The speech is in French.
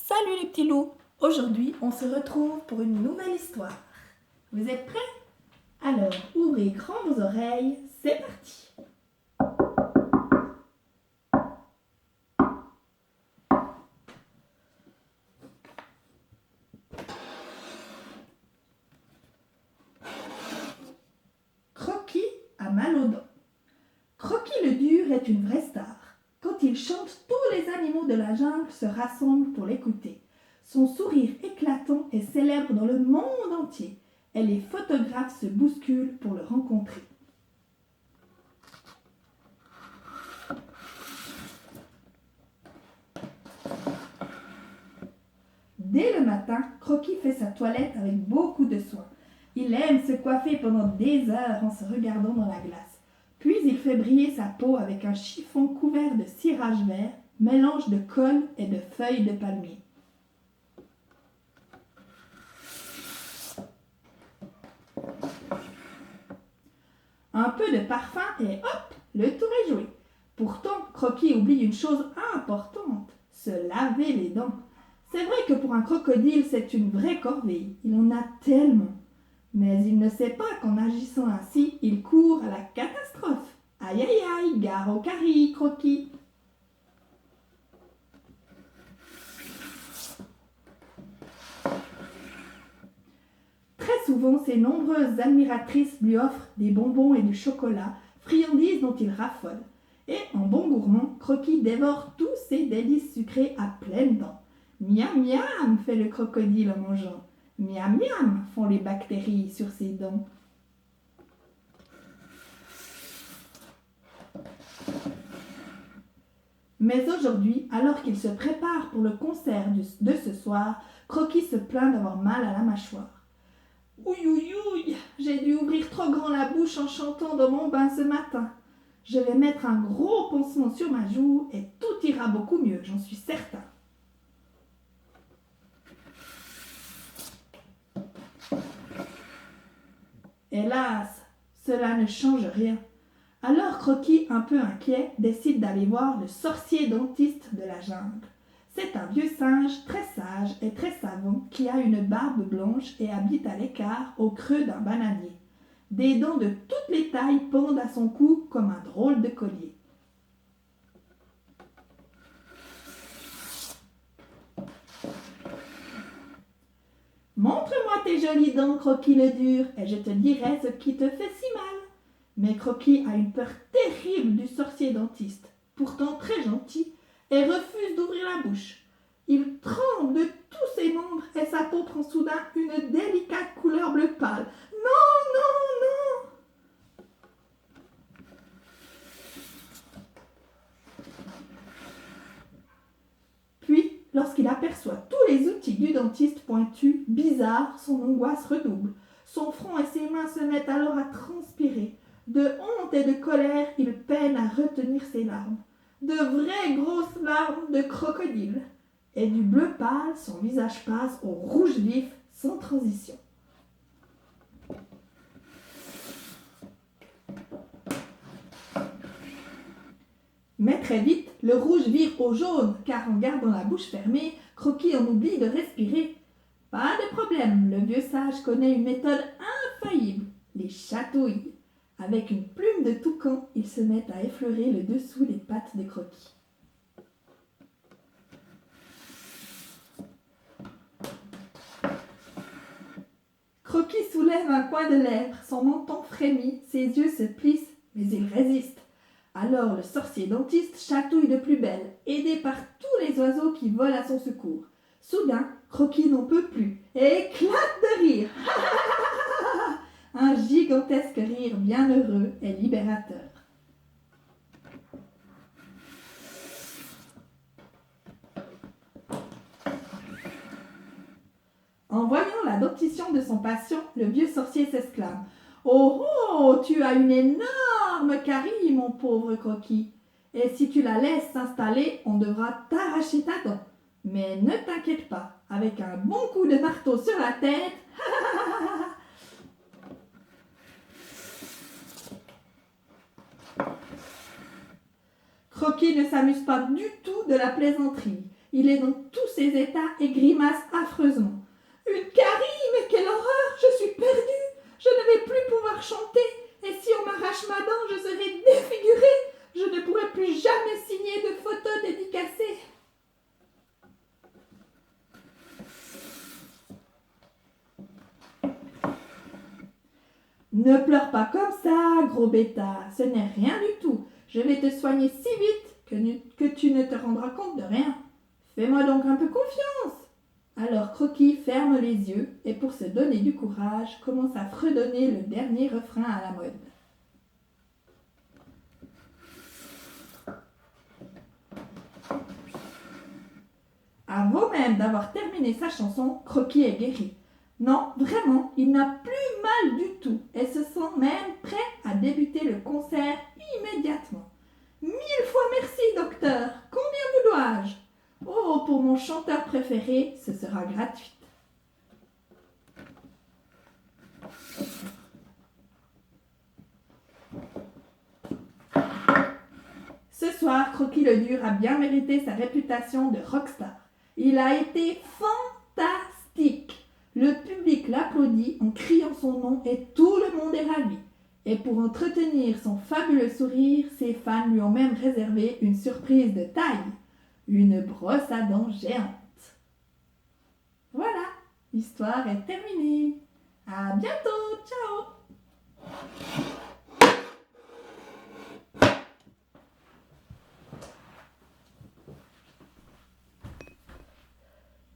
Salut les petits loups! Aujourd'hui, on se retrouve pour une nouvelle histoire. Vous êtes prêts? Alors, ouvrez grand vos oreilles, c'est parti! Croquis a mal aux dents. Croquis le dur est une vraie star. Quand il chante, tous les animaux de la jungle se rassemblent pour l'écouter. Son sourire éclatant est célèbre dans le monde entier et les photographes se bousculent pour le rencontrer. Dès le matin, Croquis fait sa toilette avec beaucoup de soin. Il aime se coiffer pendant des heures en se regardant dans la glace. Puis il fait briller sa peau avec un chiffon couvert de cirage vert, mélange de colle et de feuilles de palmier. Un peu de parfum et hop, le tour est joué. Pourtant, Croquis oublie une chose importante, se laver les dents. C'est vrai que pour un crocodile, c'est une vraie corvée. Il en a tellement. Mais il ne sait pas qu'en agissant ainsi, il court à la catastrophe. Aïe aïe aïe, gare au carie, Croquis. Très souvent, ses nombreuses admiratrices lui offrent des bonbons et du chocolat, friandises dont il raffole. Et en bon gourmand, Croquis dévore tous ces délices sucrés à pleines dents. Miam miam, fait le crocodile en mangeant. Miam miam, font les bactéries sur ses dents. Mais aujourd'hui, alors qu'il se prépare pour le concert de ce soir, Croquis se plaint d'avoir mal à la mâchoire. Ouïe ouïe ouïe, j'ai dû ouvrir trop grand la bouche en chantant dans mon bain ce matin. Je vais mettre un gros pansement sur ma joue et tout ira beaucoup mieux, j'en suis certain. Hélas, cela ne change rien. Alors Croquis, un peu inquiet, décide d'aller voir le sorcier dentiste de la jungle. C'est un vieux singe très sage et très savant qui a une barbe blanche et habite à l'écart au creux d'un bananier. Des dents de toutes les tailles pendent à son cou comme un drôle de collier. Montre-moi tes jolies dents, Croquis le dur, et je te dirai ce qui te fait si mal. Mais Croquis a une peur terrible du sorcier dentiste, pourtant très gentil, et refuse d'ouvrir la bouche. Il tremble de tous ses membres et sa peau prend soudain une délicate couleur bleu pâle. Non, non, non! Puis, lorsqu'il aperçoit tous les outils du dentiste pointus, bizarre, son angoisse redouble. Son front et ses mains se mettent alors à transpirer. De honte et de colère, il peine à retenir ses larmes. De vraies grosses larmes de crocodile. Et du bleu pâle, son visage passe au rouge vif, sans transition. Mais très vite, le rouge vire au jaune, car en gardant la bouche fermée, Croquis en oublie de respirer. Pas de problème, le vieux sage connaît une méthode infaillible, les chatouilles. Avec une plume de toucan, il se met à effleurer le dessous des pattes de Croquis. Croquis soulève un coin de lèvre, son menton frémit, ses yeux se plissent, mais il résiste. Alors le sorcier dentiste chatouille de plus belle, aidé par tous les oiseaux qui volent à son secours. Soudain, Croquis n'en peut plus et éclate de rire. Un gigantesque rire bien heureux et libérateur. En voyant la dentition de son patient, le vieux sorcier s'exclame. Oh oh, tu as une énorme carie, mon pauvre Croquis. Et si tu la laisses s'installer, on devra t'arracher ta dent. Mais ne t'inquiète pas, avec un bon coup de marteau sur la tête, Croquis ne s'amuse pas du tout de la plaisanterie. Il est dans tous ses états et grimace affreusement. Une carie, mais quelle horreur! Je suis perdue! Je ne vais plus pouvoir chanter, et si on m'arrache ma dent, je serai défigurée! Je ne pourrai plus jamais signer de photos dédicacées! Ne pleure pas comme ça, gros bêta, ce n'est rien du tout. Je vais te soigner si vite que tu ne te rendras compte de rien. Fais-moi donc un peu confiance. Alors Croquis ferme les yeux et pour se donner du courage, commence à fredonner le dernier refrain à la mode. Avant même d'avoir terminé sa chanson, Croquis est guéri. Non, vraiment, il n'a plus mal du tout et se sent même prêt à débuter le concert immédiatement. 1000 fois merci, docteur. Combien vous dois-je? Oh, pour mon chanteur préféré, ce sera gratuit. Ce soir, Croquis le Dur a bien mérité sa réputation de rockstar. Il a été fantastique. Le public l'applaudit en criant son nom et tout le monde est ravi. Et pour entretenir son fabuleux sourire, ses fans lui ont même réservé une surprise de taille, une brosse à dents géante. Voilà, l'histoire est terminée. À bientôt, ciao!